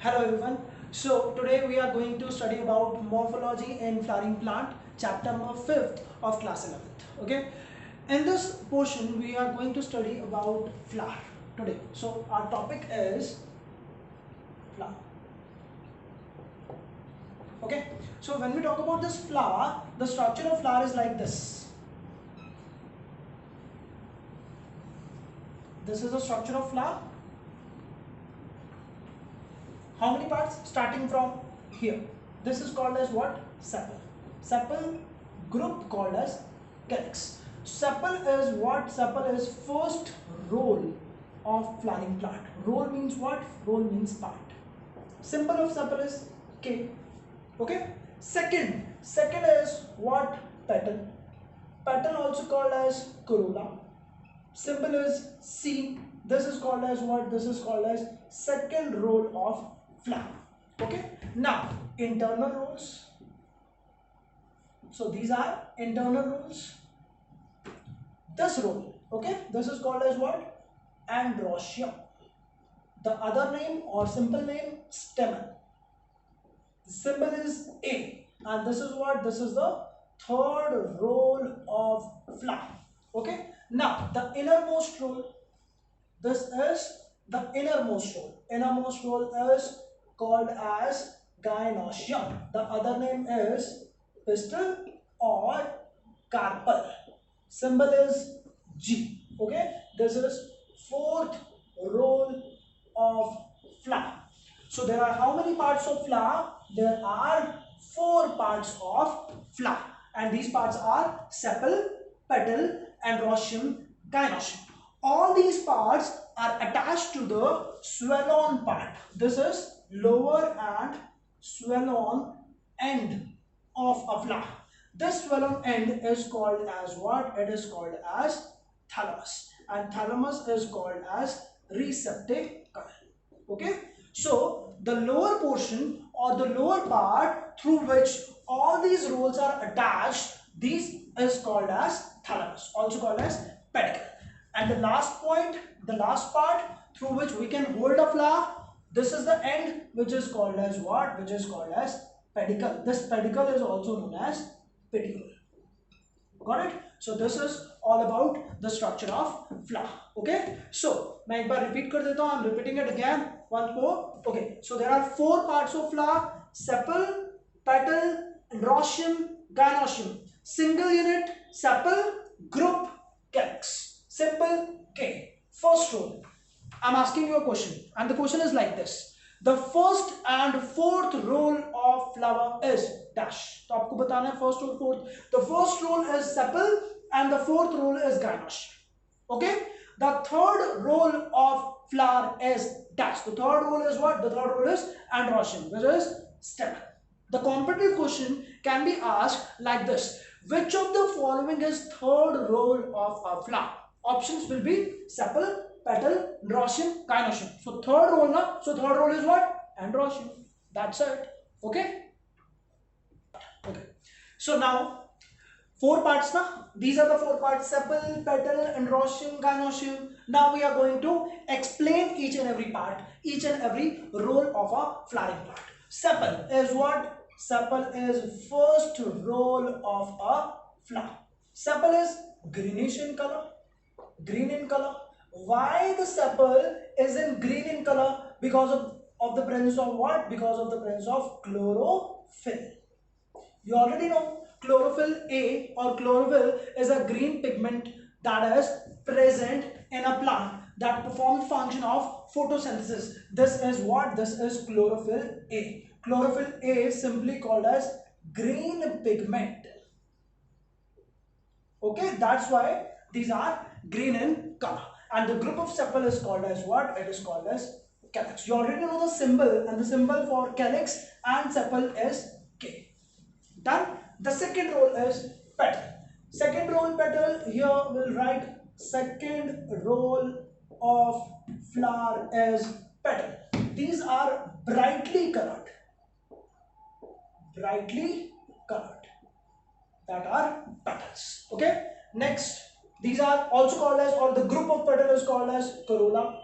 Hello everyone. So today we are going to study about morphology in flowering plant, chapter number 5th of class 11th. Okay. In this portion we are going to study about flower today. So our topic is flower. Okay. So when we talk about this flower, the structure of flower is like this. This is the structure of flower. How many parts? Starting from here. This is called as what? Sepal. Sepal group called as calyx. Sepal is what? Sepal is first roll of flowering plant. Roll means what? Roll means part. Symbol of sepal is K. Okay. Second is what? Petal. Petal also called as corolla. Symbol is C. This is called as what? This is called as second roll of flower. Okay. Now internal rolls. So these are internal rolls. This roll, okay, this is called as what? Androecium. The other name or simple name, stamen. The symbol is A, and this is what? This is the third roll of flower. Okay. Now the innermost roll. This is the innermost roll. Innermost roll is called as gynoecium. The other name is pistil or carpel. Symbol is G. Okay. This is fourth roll of flower. So there are how many parts of flower? There are 4 parts of flower, and these parts are sepal, petal, androecium, gynoecium. All these parts are attached to the swellon part. This is lower and swellon end of a flower. This swellon end is called as what? It is called as thalamus, and thalamus is called as receptacle. Okay. So the lower portion or the lower part through which all these rolls are attached, this is called as thalamus, also called as pedicle. And the last point, the last part through which we can hold a flower, this is the end, which is called as what? Which is called as pedicle. This pedicle is also known as petiole. Got it? So this is all about the structure of flower. Okay. So मैं एक बार repeat कर देता हूँ. I'm repeating it again once more. Okay. So there are 4 parts of flower: sepal, petal, androecium, gynoecium. Single unit, sepal, group, calyx. Simple K. First row. I'm asking you a question, and the question is like this: the first and fourth roll of flower is dash. तो आपको बताना है first और fourth. The first roll is sepal and the fourth roll is gynoecium. Okay. The third roll of flower is dash. The third roll is what? The third roll is androecium, which is stamen. The competitive question can be asked like this: which of the following is third roll of a flower? Options will be sepal, petal, androecium, gynoecium. So third roll na. So third roll is what? Androecium. That's it. Okay. Okay. So now 4 parts na. These are the 4 parts: sepal, petal, androecium, gynoecium. Now we are going to explain each and every part, each and every roll of a flowering plant. Sepal is what? Sepal is first roll of a flower. Sepal is greenish in color. Green in color. Why the sepal is in green in color? Because of the presence of what? Because of the presence of chlorophyll. You already know chlorophyll A or chlorophyll is a green pigment that is present in a plant that performs function of photosynthesis. This is what? This is chlorophyll A. Chlorophyll A is simply called as green pigment. Okay, that's why these are green in color. And the group of sepal is called as what? It is called as calyx. You already know the symbol, and the symbol for calyx and sepal is K. Done. The second roll is petal. Second roll petal, here we'll write second roll of flower is petal. These are brightly colored. Brightly colored. That are petals. Okay. Next, these are also called as, or the group of petal is called as corolla.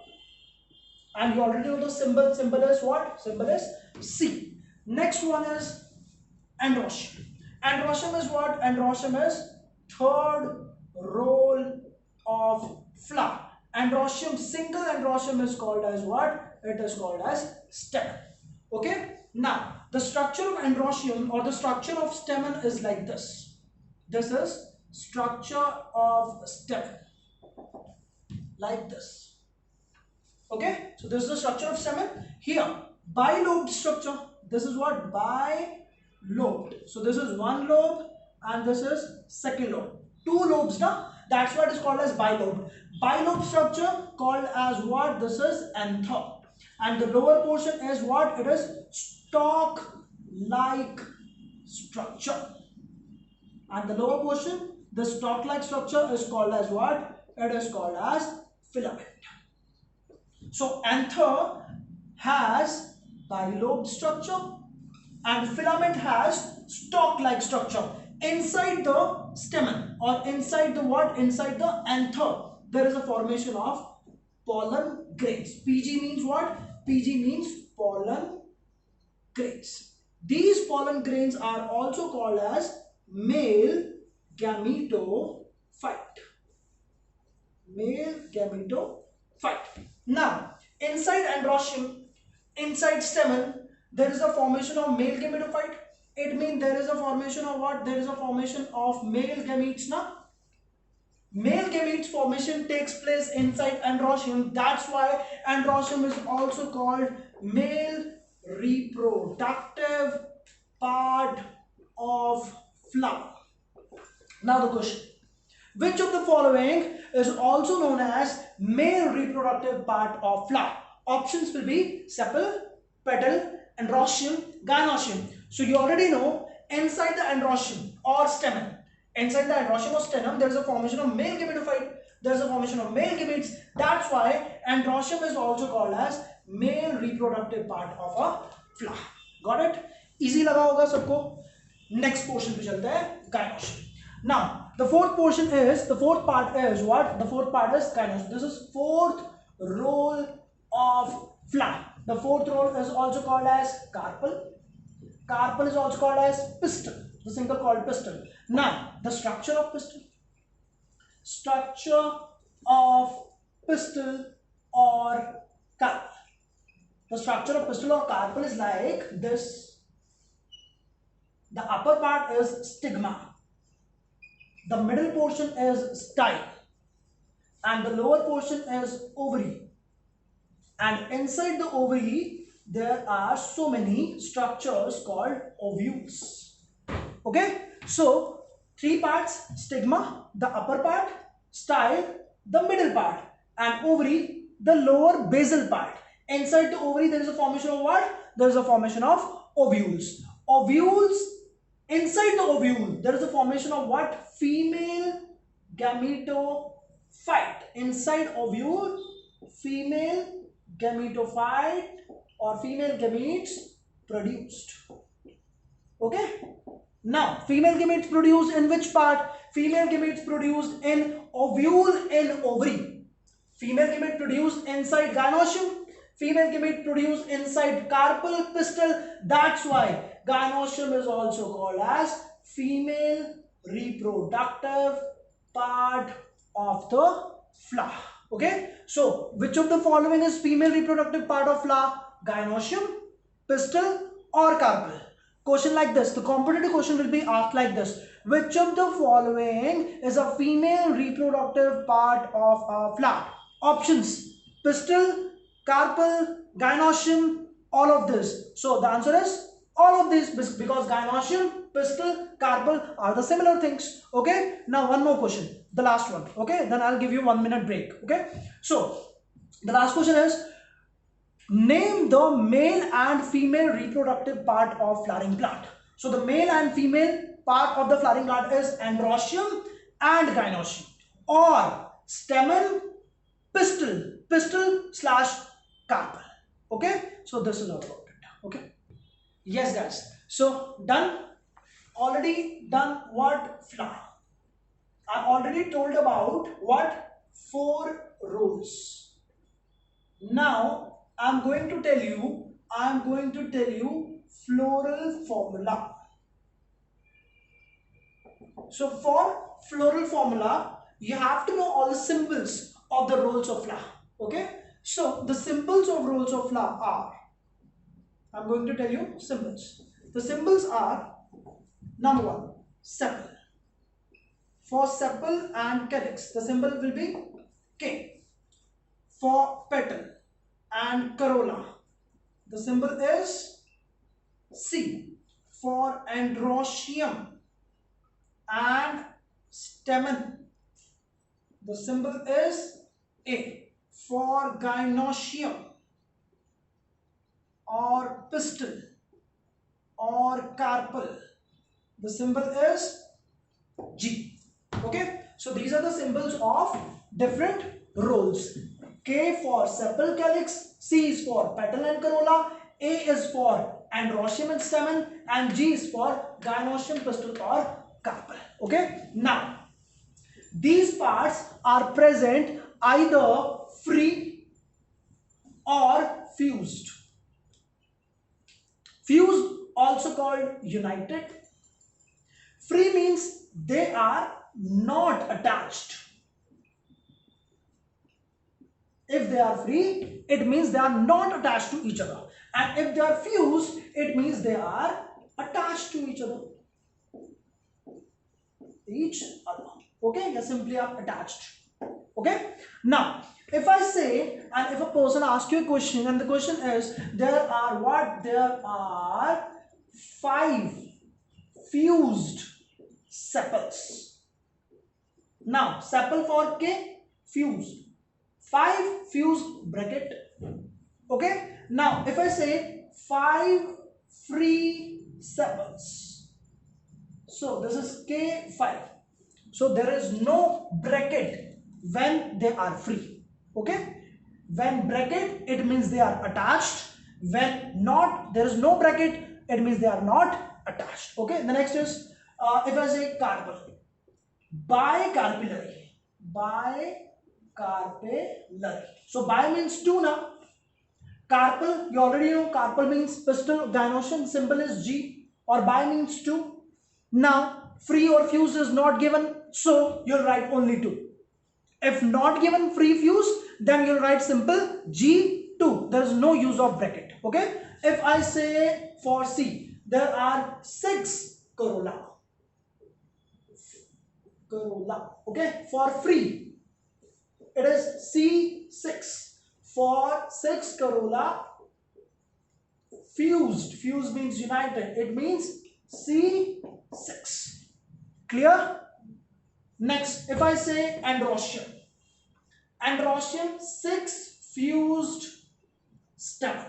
And you already know the symbol. Symbol is what? Symbol is C. Next one is androecium. Androecium is what? Androecium is third roll of flower. Androecium, single androecium is called as what? It is called as stamen. Okay. Now the structure of androecium or the structure of stamen is like this. This is structure of stamen, like this. Okay, so this is the structure of stamen. Here, bilobed structure. This is what? Bilobed. So this is one lobe and this is second lobe. Two lobes now. That's what is called as bilobed. Bilobed structure called as what? This is anther. And the lower portion is what? It is stalk-like structure. And the lower portion, the stalk-like structure is called as what? It is called as filament. So anther has bilobed structure and filament has stalk-like structure. Inside the stamen or inside the what? Inside the anther, there is a formation of pollen grains. PG means what? PG means pollen grains. These pollen grains are also called as male gametophyte. Male gametophyte. Now, inside androecium, inside stamen, there is a formation of male gametophyte. It means there is a formation of what? There is a formation of male gametes. Now, male gametes formation takes place inside androecium. That's why androecium is also called male reproductive part of flower. Now the question. Which of the following is also known as male reproductive part of flower? Options will be sepal, petal, androecium, gynoecium. So you already know inside the androecium or stamen, inside the androecium or stamen, there is a formation of male gametophyte. There is a formation of male gametes. That's why androecium is also called as male reproductive part of a flower. Got it? Easy लगा होगा सबको. Next portion पे चलते हैं, gynoecium. Now, the fourth part is what? The fourth part is gynoecium. This is fourth roll of flower. The fourth roll is also called as carpel. Carpel is also called as pistil. The single called pistil. Now, the structure of pistil. Structure of pistil or carpel. The structure of pistil or carpel is like this. The upper part is stigma. The middle portion is style. And the lower portion is ovary. And inside the ovary, there are so many structures called ovules. Okay? So, three parts: stigma, the upper part; style, the middle part; and ovary, the lower basal part. Inside the ovary, there is a formation of what? There is a formation of ovules. Ovules, inside the ovule, there is a formation of what? Female gametophyte. Inside ovule, female gametophyte or female gametes produced. Okay? Now, female gametes produced in which part? Female gametes produced in ovule in ovary. Female gamete produced inside gynoecium. Female gamete produced inside carpel pistil. That's why gynoecium is also called as female reproductive part of the flower. Okay? So, which of the following is female reproductive part of flower? Gynoecium, pistil or carpel? Question like this. The competitive question will be asked like this. Which of the following is a female reproductive part of a flower? Options: pistil, carpel, gynoecium, all of this. So the answer is all of these, because gynoecium, pistil, carpel are the similar things. Okay. Now one more question. The last one. Okay. Then I'll give you 1 minute break. Okay. So the last question is, name the male and female reproductive part of flowering plant. So the male and female part of the flowering plant is androecium and gynoecium, or stamen, pistil slash carpel. Okay, so this is all about it. Okay, yes guys, so done, already done. What? Flower. I already told about what? 4 rows. Now I'm going to tell you floral formula. So for floral formula, you have to know all the symbols of the rolls of flower. Okay. So the symbols of rolls of flower are, I'm going to tell you symbols. The symbols are, number one, sepal. For sepal and calyx, the symbol will be K. For petal and corolla, the symbol is C. For androecium and stamen, the symbol is A. For gynoecium or pistil or carpel, the symbol is G. Okay, so these are the symbols of different rolls. K for sepal calyx, C is for petal and corolla, A is for androecium and stamen, and G is for gynoecium, pistil or carpel. Okay, now these parts are present either free or fused. Fused, also called united. Free means they are not attached. If they are free, it means they are not attached to each other. And if they are fused, it means they are attached to each other. Okay, they simply are attached. Okay, now if I say, and if a person asks you a question, and the question is, there are 5 fused sepals. Now sepal for K, fused, 5 fused bracket. Okay, now if I say 5 free sepals, so this is K5, so there is no bracket when they are free. Okay, when bracket, it means they are attached. When not, there is no bracket, it means they are not attached. Okay, the next is, if I say carpel, bicarpellary. So bi means 2 now. Carpel, you already know, carpel means pistil, gynoecium, symbol is G, or bi means 2. Now free or fused is not given, so you'll write only 2. If not given free fused, then you'll write simple G2. There is no use of bracket. Okay, if I say for C, there are 6 corolla. Okay, for free, it is C6. For 6 corolla, fused means united, it means C6. Clear? Next, if I say androecium, 6 fused stamen.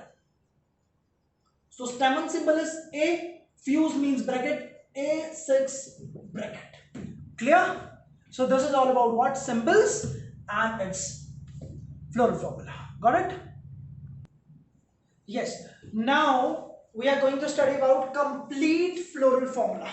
So stamen symbol is A, fused means bracket, A6 bracket. Clear? So this is all about what? Symbols and its floral formula. Got it? Yes. Now we are going to study about complete floral formula.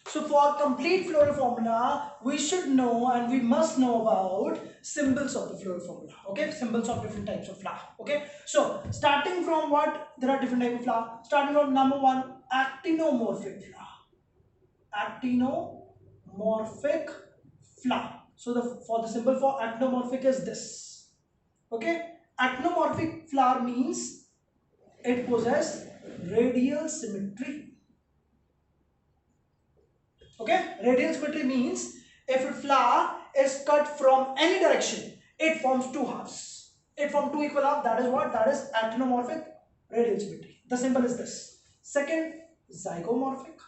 So for complete floral formula, we should know and we must know about symbols of the floral formula. Okay, symbols of different types of flower. Okay, so starting from what? There are different types of flower. Starting from number 1, actinomorphic flower. Actinomorphic flower. So for the symbol for actinomorphic is this. Okay, actinomorphic flower means it possesses radial symmetry. Okay, radial symmetry means if a flower is cut from any direction, it forms 2 halves. It forms 2 equal halves. That is what? That is actinomorphic radial symmetry. The symbol is this. Second, zygomorphic.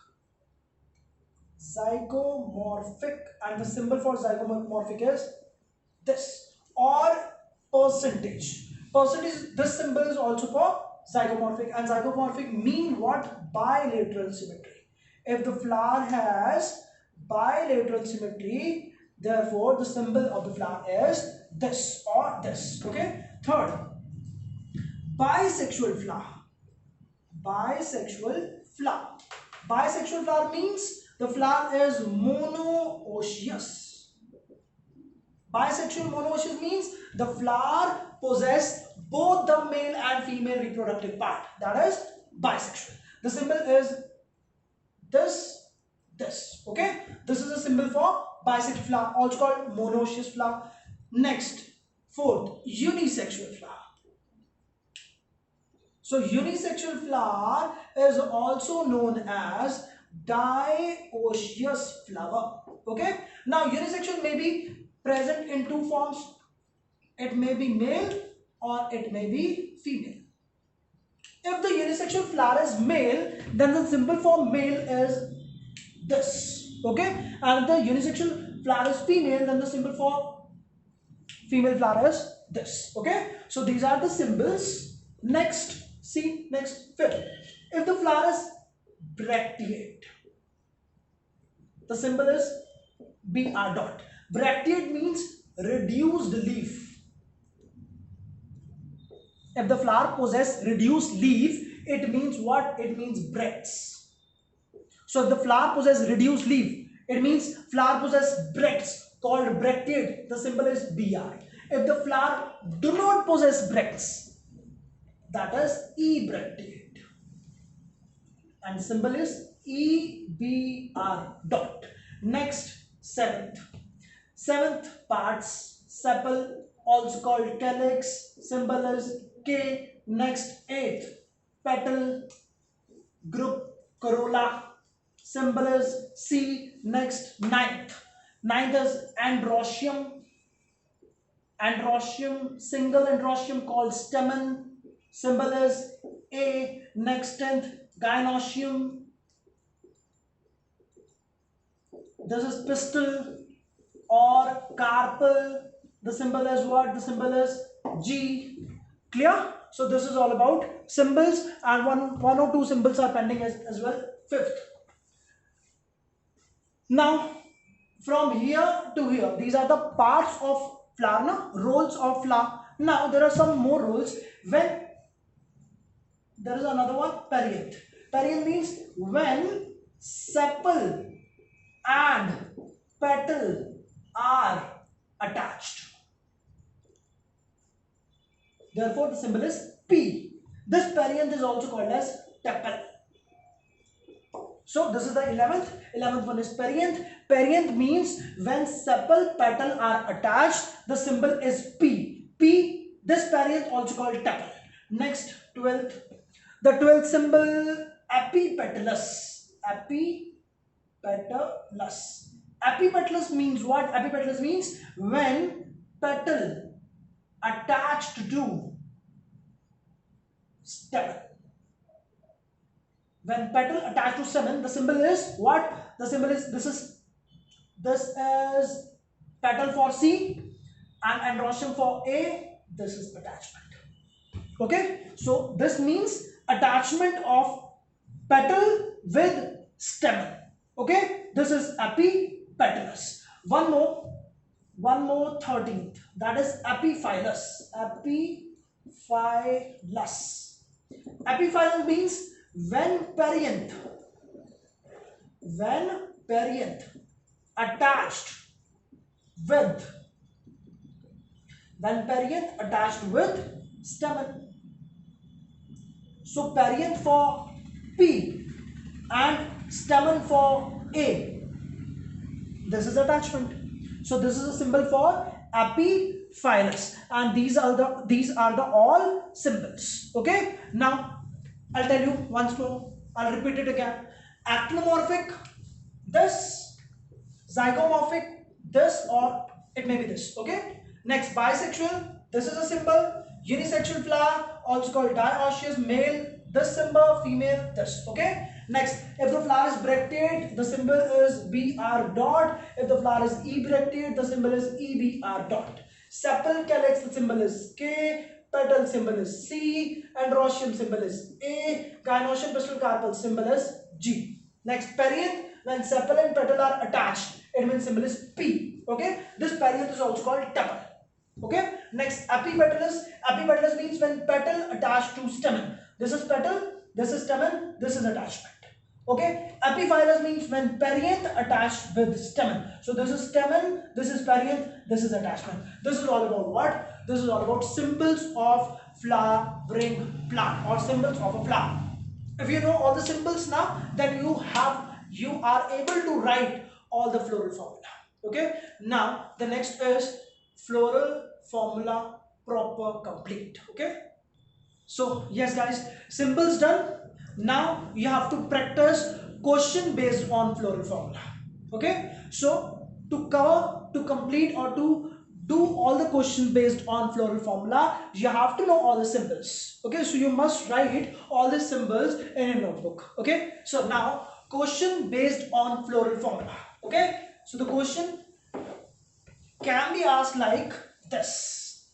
And the symbol for zygomorphic is this, or percentage. This symbol is also for zygomorphic, and zygomorphic mean what? Bilateral symmetry. If the flower has bilateral symmetry, therefore the symbol of the flower is this or this. Okay. Third, bisexual flower. Bisexual flower means the flower is monoecious. Bisexual monoecious means the flower possesses both the male and female reproductive part, that is bisexual. The symbol is this. Okay, this is a symbol for bisexual flower, also called monoecious flower. Next, fourth, unisexual flower. So unisexual flower is also known as dioecious flower. Okay, now unisexual may be present in two forms. It may be male or it may be female. If the unisexual flower is male, then the symbol for male is this. Okay, and if the unisexual flower is female, then the symbol for female flower is this. Okay, so these are the symbols. Next, see, next, fifth. If the flower is bracteate, the symbol is Br dot. Bracteate means reduced leaf. If the flower possesses reduced leaf, it means what? It means bracts. So if the flower possesses reduced leaf, it means flower possesses bracts called bracteate. The symbol is Br. If the flower do not possess bracts, that is ebracteate, and symbol is Ebr dot. Next, seventh parts, sepal, also called calyx, symbol is K. Next, eighth, petal, group, corolla, symbol is C. Next, ninth is androecium, single androecium called stamen, symbol is A. Next, 10th, gynoecium, this is pistil or carpel, the symbol is what? The symbol is G. Clear? So this is all about symbols, and one or two symbols are pending as well. Fifth. Now from here to here, these are the parts of flower, na? Roles of flower. Now there are some more roles. When there is another one, perianth. Perianth means when sepal and petal are attached. Therefore, the symbol is P. This perianth is also called as tepal. So this is the 11th. 11th one is perianth. Perianth means when sepal petal are attached, the symbol is P. P. This perianth also called tepal. Next, 12th. The 12th symbol, epipetalous. Epipetalous. Epipetalous means what? Epipetalous means when petal attached to stamen. When petal attached to stamen, the symbol is what? The symbol is this is petal for C and androecium for A. This is attachment. Okay, so this means attachment of petal with stamen. Okay, this is epipetalous. One more 13th, that is epiphylous. Epiphylous means when perianth attached with stamen. So perianth for P and stamen for A. This is attachment. So this is a symbol for epiphylous, and these are the all symbols. Okay. Now I'll tell you once more. I'll repeat it again. Actinomorphic, this. Zygomorphic, this, or it may be this. Okay. Next, bisexual. This is a symbol. Unisexual flower, also called dioecious, male. This symbol, female. This. Okay. Next, if the flower is bracteate, the symbol is Br dot. If the flower is ebracteate, the symbol is Ebr dot. Sepal calyx, the symbol is K. Petal symbol is C. Androecium symbol is A. Gynoecium pistil carpel symbol is G. Next, perianth, when sepal and petal are attached, it means symbol is P. Okay. This perianth is also called tepal. Okay. Next, epipetalous. Epipetalous means when petal attached to stamen. This is petal, this is stamen, this is attachment. Okay. Epiphylous means when perianth attached with stamen. So this is stamen, this is perianth, this is attachment. This is all about what? This is all about symbols of flowering plant or symbols of a flower. If you know all the symbols now, then you are able to write all the floral formula. Okay, now the next is floral formula proper complete. Okay, so yes guys, symbols done. Now you have to practice question based on floral formula. Okay, so to complete or to do all the questions based on floral formula, you have to know all the symbols. Okay, so you must write all the symbols in a notebook. Okay, so now question based on floral formula. Okay, so the question can be asked like this.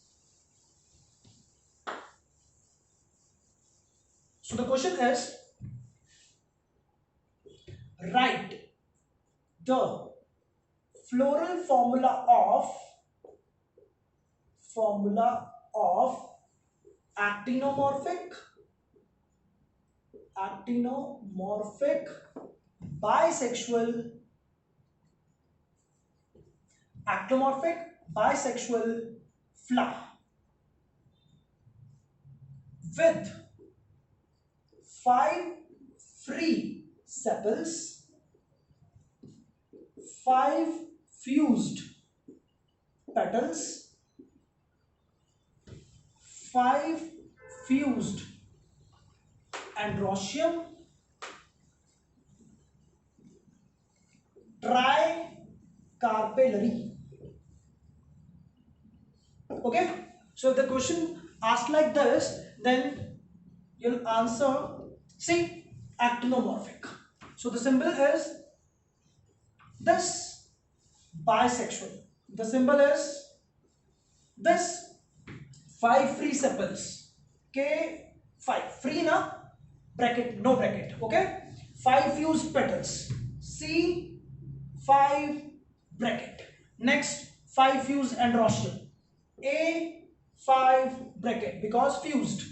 So the question is, write the floral formula of actinomorphic bisexual flower with 5 free sepals, 5 fused petals, 5 fused androecium, tricarpellary. Okay, so if the question asked like this, then you'll answer, see, actinomorphic. So the symbol is this, bisexual. The symbol is this, 5 free sepals. K 5 free na, bracket, no bracket. Okay, 5 fused petals. C 5 bracket. Next 5 fused androecium. A 5 bracket because fused.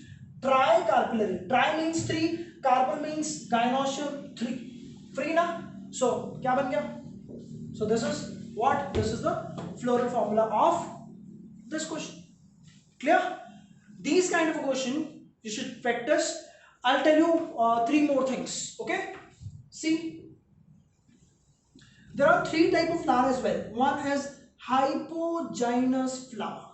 Tricarpellary. Tri means 3, carpel means gynoecium 3. Free na? So क्या बन गया? So this is what? This is the floral formula of this question. Clear? These kind of a question you should practice. I'll tell you 3 more things. Okay? See, there are 3 type of flower as well. One is hypogynous flower.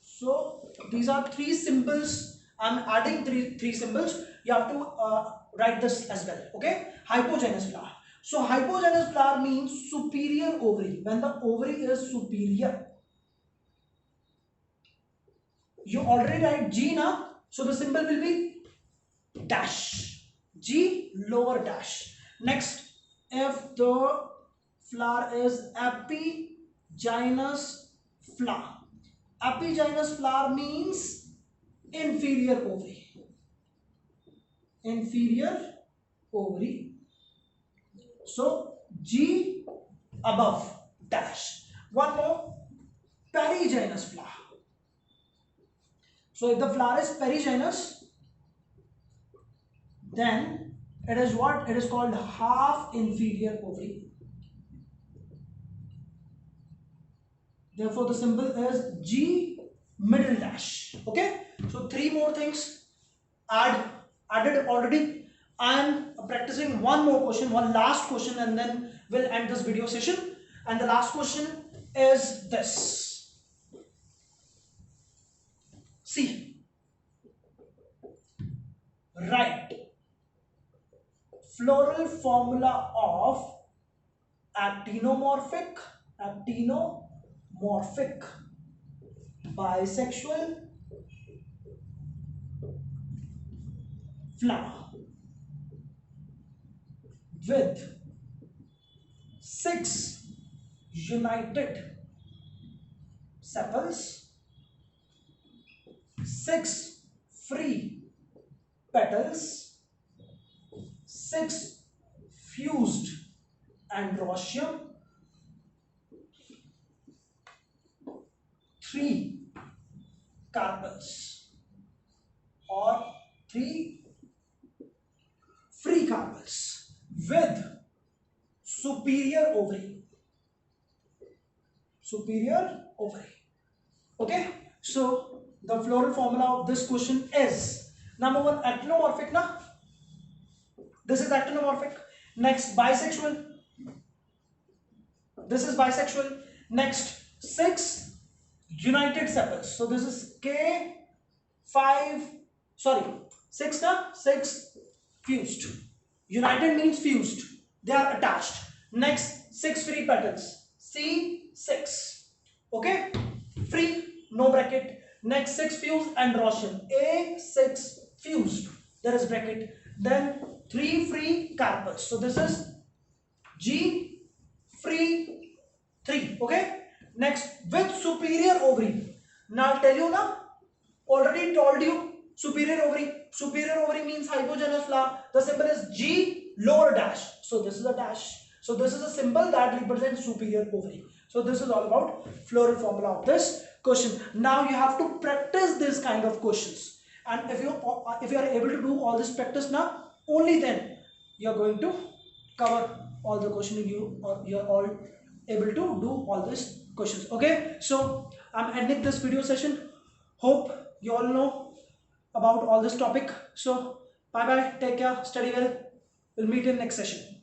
So these are 3 symbols. I'm adding three symbols. You have to write this as well. Okay? Hypogynous flower. So hypogynous flower means superior ovary. When the ovary is superior, you already write G now. So the symbol will be dash. G lower dash. Next, if the flower is epigynous flower. Epigynous flower means inferior ovary. Inferior ovary. So G above dash. One more, perigynous flower. So if the flower is perigynous, then it is what? It is called half inferior ovary. Therefore the symbol is G middle dash. Okay, so 3 more things added already. I am practicing one more question, one last question, and then we'll end this video session. And the last question is this. See, write floral formula of actinomorphic bisexual flower with 6 united sepals, 6 free petals, 6 fused androecium, 3 carpels or 3 free carpels with superior ovary. Okay, So the floral formula of this question is number one actinomorphic na, this is actinomorphic. Next bisexual, this is bisexual. Next 6 united sepals, so this is K5, sorry 6 na, 6 fused, united means fused, they are attached. Next 6 free petals, C6, okay, free, no bracket. Next 6 fused androgen, A6 fused, there is bracket. Then 3 free carpels, so this is G free 3, okay. Next with superior ovary, now I'll tell you na, already told you superior ovary. Superior ovary means hypogenous flower, the symbol is G lower dash, so this is a dash, so this is a symbol that represents superior ovary. So this is all about floral formula of this question. Now you have to practice this kind of questions, and if you are able to do all this practice now, only then you are going to cover all the questions, you are all able to do all these questions, okay. So I'm ending this video session. Hope you all know about all this topic. So bye bye, take care, study well, we'll meet in next session.